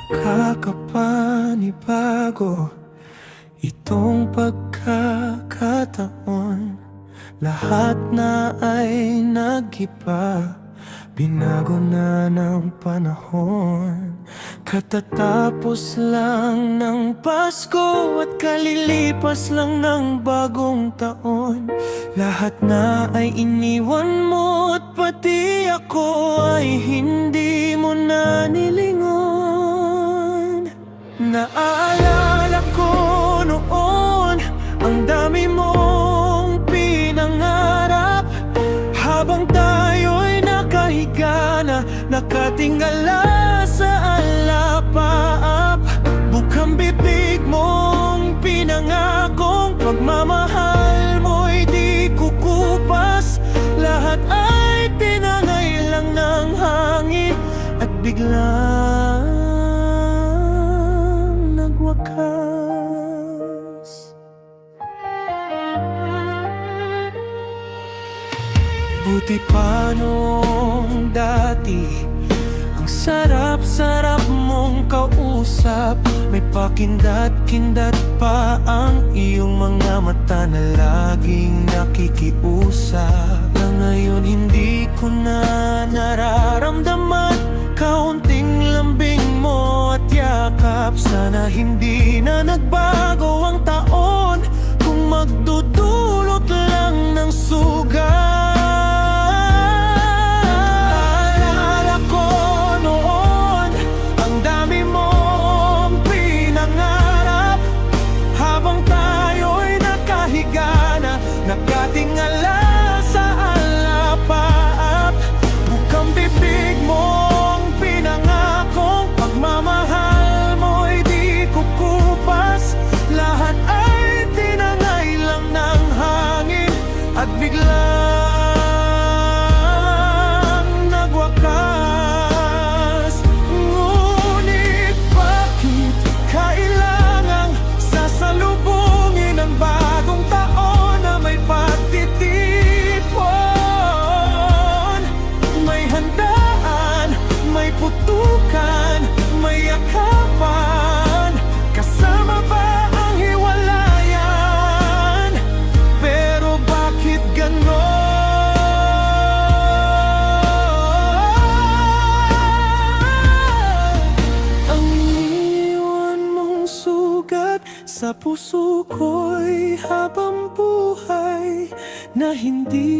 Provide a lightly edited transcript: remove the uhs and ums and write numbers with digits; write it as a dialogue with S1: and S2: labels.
S1: nakakapanibago itong pagkakataon. Lahat na ay nag-iba, binago na ng panahon. Katatapos lang ng Pasko at kalilipas lang ng bagong taon. Lahat na ay iniwan mo at pati ako ay hindi mo na nilingon. Naaalala ko noon ang dami mong pinangarap, habang tayo'y nakahiga na nakatingala sa alapaap. Bukang bibig mong pinangakong pagmamahal mo'y di kukupas. Lahat ay tinangay lang ng hangin at biglang nagwakas. Buti pa noong dati, ang sarap-sarap mong kausap. May pakindat-kindat pa ang iyong mga mata na laging nakikiusap. Na ngayon hindi ko na nararamdaman kaunting lambing mo at yakap. Sana hindi na nagbago ang taon kung magdudulot lang ng sugat. Nakatingala sa alapaap, bukang bibig mong pinangakong pagmamahal mo'y di kukupas. Lahat ay tinangay lang ng hangin at biglang nagwakas. Ngunit bakit kailangang sasalubungin ang bagong taon? May pagtitipon, may handaan, may putukan, may yakapan. Kasama ba ang hiwalayan? Pero bakit ganon? Ang iniwan mong sugat sa puso ko'y habang buhay na hindi